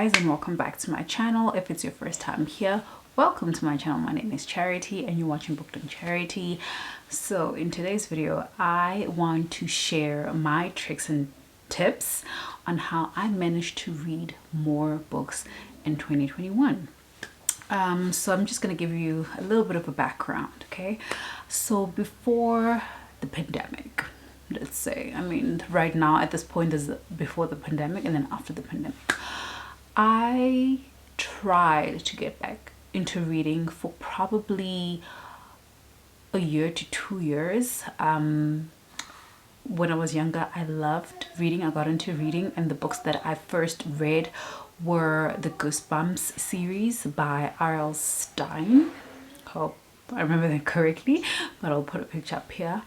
guys, and welcome back to my channel. If it's your first time here, welcome to my channel. My name is Charity and you're watching Booked on Charity. So in today's video, I want to share my tricks and tips on how I managed to read more books in 2021. So I'm just going to give you a little bit of a background, okay? So before the pandemic, let's say, I mean, right now at this point is before the pandemic and then after the pandemic, I tried to get back into reading for probably a year to 2 years. When I was younger, I loved reading. I got into reading, and the books that I first read were the Goosebumps series by R.L. Stine. Hope I remember that correctly, but I'll put a picture up here.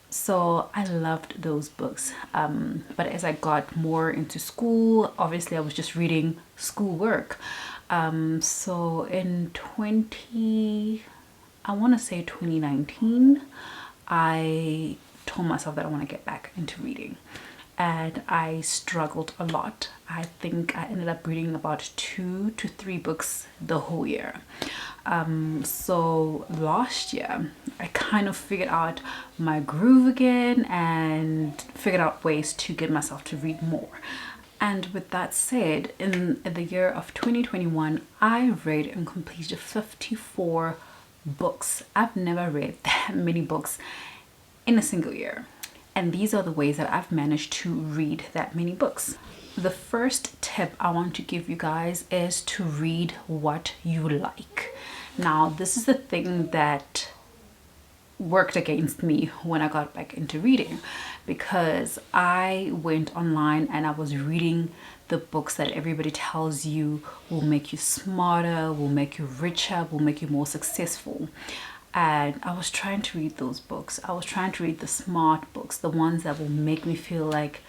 So I loved those books, but as I got more into school, obviously I was just reading schoolwork. So in 2019, I told myself that I want to get back into reading, and I struggled a lot. I think I ended up reading about 2 to 3 books the whole year. So last year I kind of figured out my groove again and figured out ways to get myself to read more. And with that said, in the year of 2021, I read and completed 54 books. I've never read that many books in a single year. And these are the ways that I've managed to read that many books. The first tip I want to give you guys is to read what you like. Now, this is the thing that worked against me when I got back into reading, because I went online and I was reading the books that everybody tells you will make you smarter, will make you richer, will make you more successful. And I was trying to read those books. I was trying to read the smart books, the ones that will make me feel like,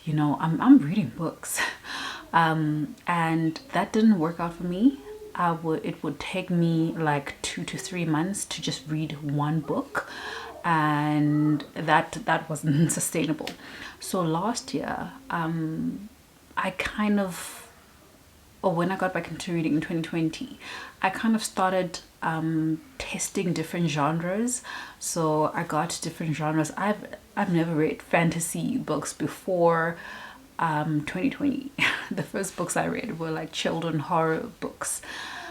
you know, I'm reading books. And that didn't work out for me. It would take me like 2 to 3 months to just read one book, and that wasn't sustainable. So last year, when I got back into reading in 2020, I kind of started testing different genres. So I got different genres. I've never read fantasy books before 2020. The first books I read were like children horror books.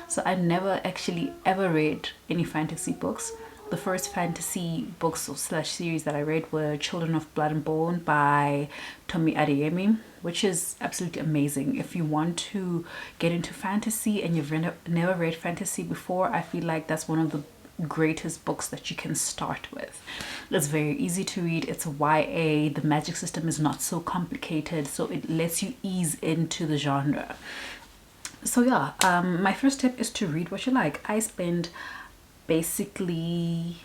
So I never actually ever read any fantasy books. The first fantasy books or / series that I read were Children of Blood and Bone by Tommy Adeyemi, which is absolutely amazing. If you want to get into fantasy and you've never read fantasy before, I feel like that's one of the greatest books that you can start with. It's very easy to read. It's a YA. The magic system is not so complicated, so it lets you ease into the genre. So yeah, my first tip is to read what you like. I spent basically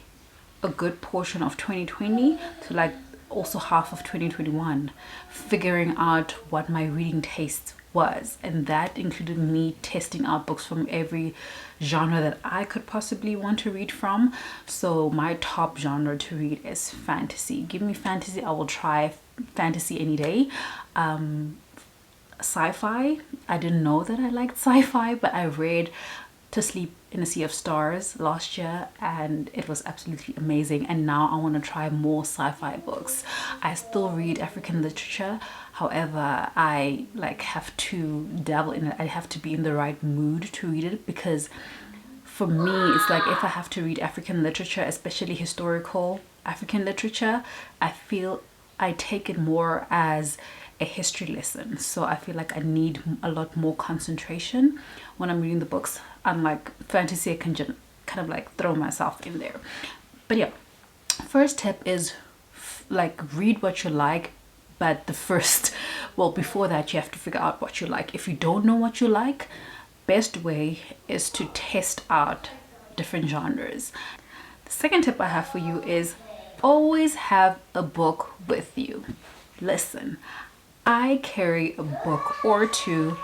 a good portion of 2020 to like also half of 2021 figuring out what my reading taste was, and that included me testing out books from every genre that I could possibly want to read from. So my top genre to read is fantasy. Give me fantasy, I will try fantasy any day. Sci-fi, I didn't know that I liked sci-fi, but I read To Sleep in a Sea of Stars last year and it was absolutely amazing, and now I want to try more sci-fi books. I still read African literature, however I have to dabble in it. I have to be in the right mood to read it, because for me it's like if I have to read African literature, especially historical African literature, I feel I take it more as a history lesson. So I feel like I need a lot more concentration when I'm reading the books. Unlike fantasy, I can just kind of like throw myself in there. But yeah, first tip is read what you like, but before that you have to figure out what you like. If you don't know what you like, best way is to test out different genres. The second tip I have for you is always have a book with you. Listen, I carry a book or two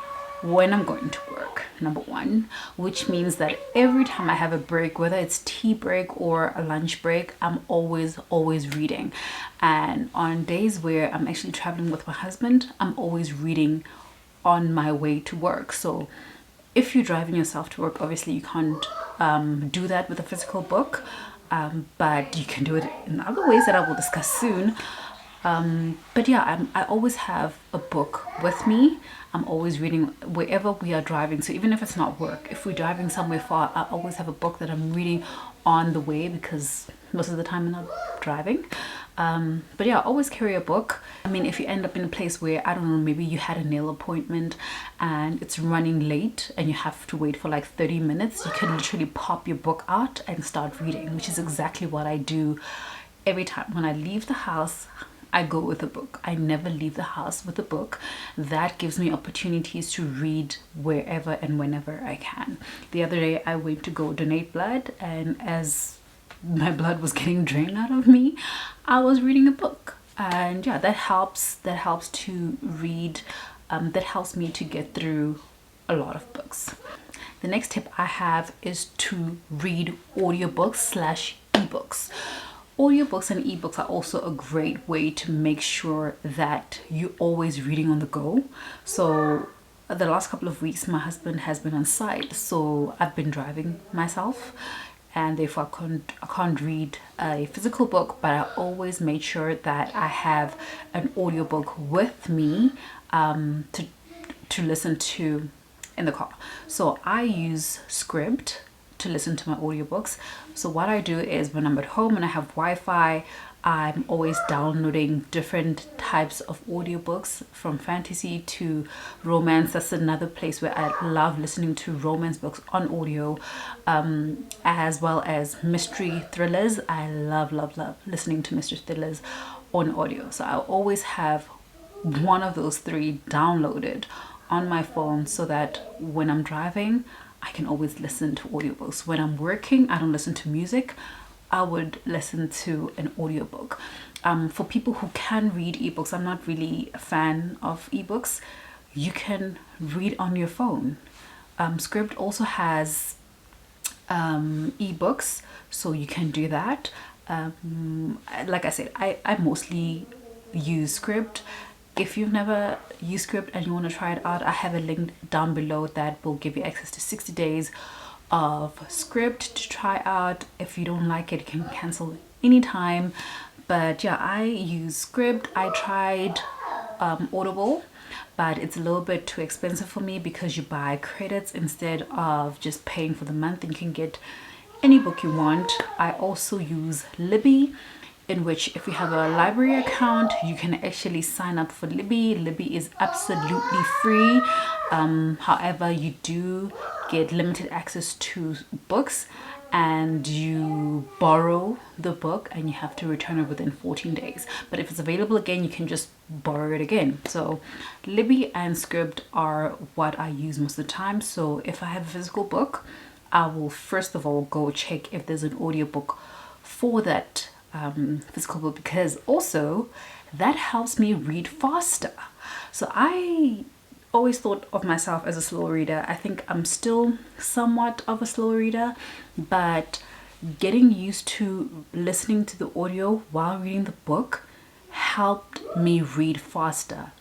when I'm going to work, number one, which means that every time I have a break, whether it's tea break or a lunch break, I'm always reading. And on days where I'm actually traveling with my husband, I'm always reading on my way to work. So if you're driving yourself to work, obviously you can't do that with a physical book, but you can do it in other ways that I will discuss soon. But yeah, I always have a book with me. I'm always reading wherever we are driving. So even if it's not work, if we're driving somewhere far, I always have a book that I'm reading on the way, because most of the time I'm not driving. But yeah, always carry a book. I mean, if you end up in a place where, I don't know, maybe you had a nail appointment and it's running late and you have to wait for like 30 minutes, you can literally pop your book out and start reading, which is exactly what I do every time. When I leave the house, I go with a book. I never leave the house with a book. That gives me opportunities to read wherever and whenever I can. The other day I went to go donate blood, and as my blood was getting drained out of me, I was reading a book. And yeah, that helps to read. That helps me to get through a lot of books. The next tip I have is to read audiobooks/ebooks. Audiobooks and ebooks are also a great way to make sure that you're always reading on the go. So the last couple of weeks my husband has been on site, so I've been driving myself, and therefore I can't read a physical book, but I always made sure that I have an audiobook with me to listen to in the car. So I use SCRIBD to listen to my audiobooks. So what I do is, when I'm at home and I have Wi-Fi, I'm always downloading different types of audiobooks, from fantasy to romance. That's another place where I love listening to romance books on audio, as well as mystery thrillers. I love listening to mystery thrillers on audio. So I always have one of those three downloaded on my phone, so that when I'm driving, I can always listen to audiobooks. When I'm working, I don't listen to music. I would listen to an audiobook. For people who can read ebooks, I'm not really a fan of ebooks. You can read on your phone. SCRIBD also has ebooks, so you can do that. Like I said, I mostly use SCRIBD. If you've never used SCRIBD and you want to try it out, I have a link down below that will give you access to 60 days of SCRIBD to try out. If you don't like it, you can cancel anytime. But yeah, I use SCRIBD. I tried Audible, but it's a little bit too expensive for me, because you buy credits instead of just paying for the month, and you can get any book you want. I also use Libby, in which, if you have a library account, you can actually sign up for Libby. Libby is absolutely free. However, you do get limited access to books, and you borrow the book and you have to return it within 14 days. But if it's available again, you can just borrow it again. So Libby and SCRIBD are what I use most of the time. So if I have a physical book, I will first of all go check if there's an audiobook for that physical book, because also that helps me read faster. So I always thought of myself as a slow reader. I think I'm still somewhat of a slow reader, but getting used to listening to the audio while reading the book helped me read faster.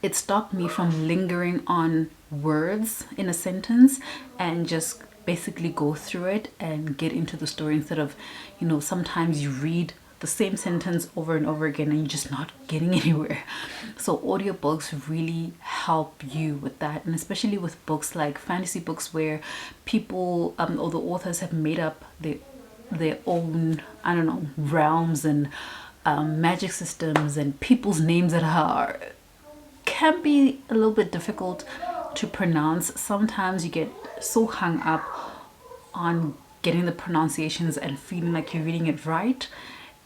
It stopped me from lingering on words in a sentence and just basically go through it and get into the story, instead of, you know, sometimes you read the same sentence over and over again and you're just not getting anywhere. So audiobooks really help you with that, and especially with books like fantasy books, where people or the authors have made up their own, I don't know, realms and magic systems and people's names that can be a little bit difficult to pronounce. Sometimes you get so hung up on getting the pronunciations and feeling like you're reading it right,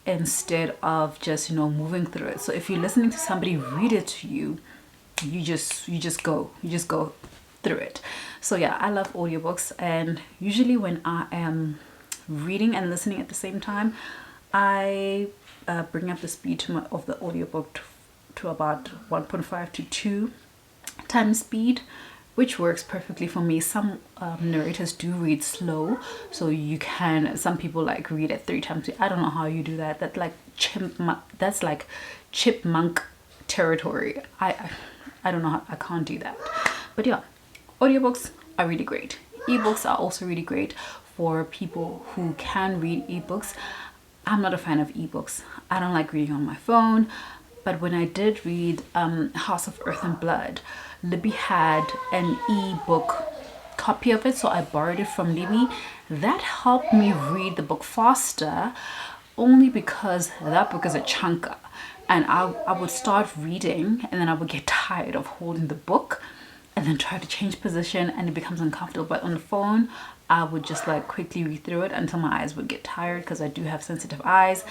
instead of just, you know, moving through it. So if you're listening to somebody read it to you, you just go through it. So yeah, I love audiobooks, and usually when I am reading and listening at the same time, I bring up the speed of the audiobook to about 1.5 to 2 times speed, which works perfectly for me. Some narrators do read slow, so you can, some people like read at 3 times speed. I don't know how you do that. That's like chipmunk territory. I don't know how, I can't do that. But yeah, audiobooks are really great. Ebooks are also really great for people who can read ebooks. I'm not a fan of ebooks. I don't like reading on my phone. But when I did read House of Earth and Blood, Libby had an ebook copy of it, so I borrowed it from Libby. That helped me read the book faster, only because that book is a chunker, and I would start reading and then I would get tired of holding the book and then try to change position, and it becomes uncomfortable. But on the phone, I would just like quickly read through it until my eyes would get tired, because I do have sensitive eyes,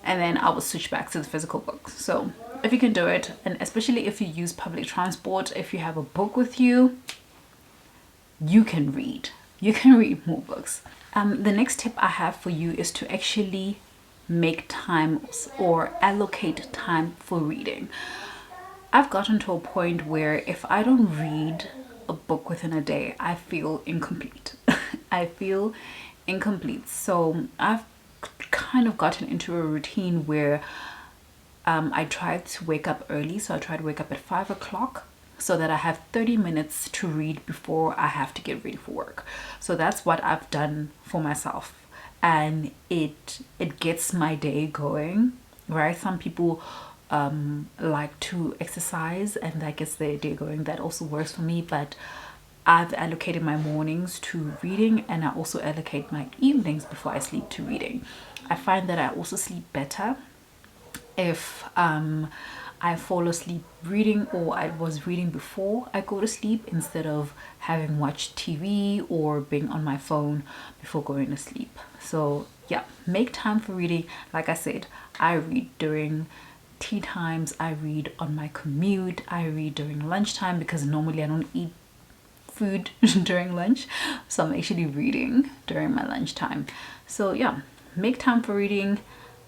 and then I would switch back to the physical book. So if you can do it, and especially if you use public transport, if you have a book with you, you can read more books. The next tip I have for you is to actually make time or allocate time for reading. I've gotten to a point where if I don't read a book within a day, I feel incomplete. I feel incomplete. So I've kind of gotten into a routine where I try to wake up early. So I try to wake up at 5 o'clock so that I have 30 minutes to read before I have to get ready for work. So that's what I've done for myself, and it gets my day going, right? Some people like to exercise and that gets their day going. That also works for me, but I've allocated my mornings to reading, and I also allocate my evenings before I sleep to reading. I find that I also sleep better if I fall asleep reading, or I was reading before I go to sleep, instead of having watched TV or being on my phone before going to sleep. So yeah, make time for reading. Like I said, I read during tea times, I read on my commute, I read during lunchtime, because normally I don't eat food during lunch, so I'm actually reading during my lunchtime. So yeah, make time for reading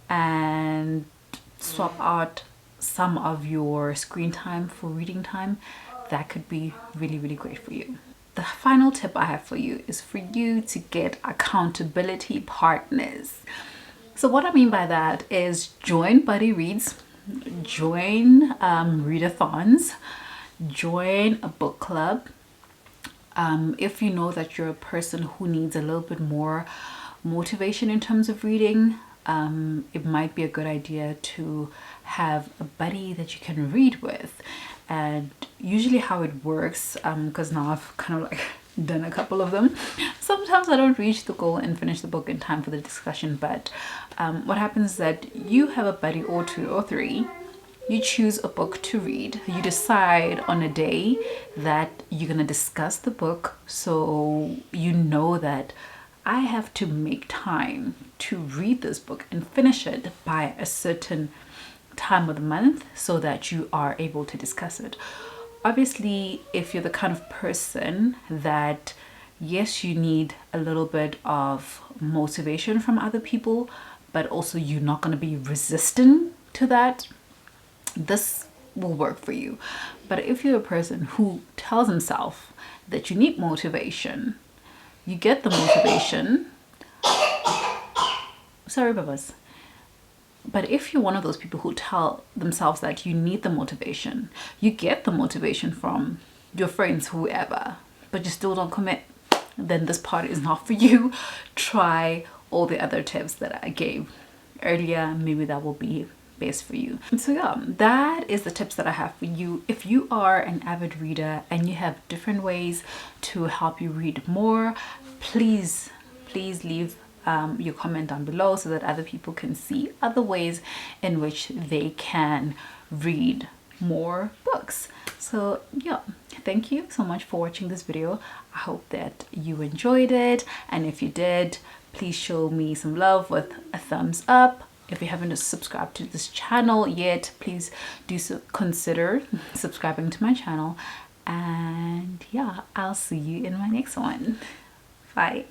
and swap out some of your screen time for reading time. That could be really, really great for you. The final tip I have for you is for you to get accountability partners. So what I mean by that is join buddy reads, join readathons, join a book club. If you know that you're a person who needs a little bit more motivation in terms of reading, it might be a good idea to have a buddy that you can read with. And usually how it works, because now I've kind of like done a couple of them, sometimes I don't reach the goal and finish the book in time for the discussion, but what happens is that you have a buddy or two or three, you choose a book to read, you decide on a day that you're going to discuss the book, so you know that I have to make time to read this book and finish it by a certain time of the month, so that you are able to discuss it. Obviously, if you're the kind of person that, yes, you need a little bit of motivation from other people, but also you're not going to be resistant to that, this will work for you. But if you're a person who tells himself that you need motivation, you get the motivation. Sorry, Babas. But if you're one of those people who tell themselves that you need the motivation, you get the motivation from your friends, whoever, but you still don't commit, then this part is not for you. Try all the other tips that I gave earlier. Maybe that will be best for you. So yeah, that is the tips that I have for you. If you are an avid reader and you have different ways to help you read more, please leave your comment down below so that other people can see other ways in which they can read more books. So yeah, thank you so much for watching this video. I hope that you enjoyed it, and if you did, please show me some love with a thumbs up. If you haven't subscribed to this channel yet, please do consider subscribing to my channel. And yeah, I'll see you in my next one. Bye.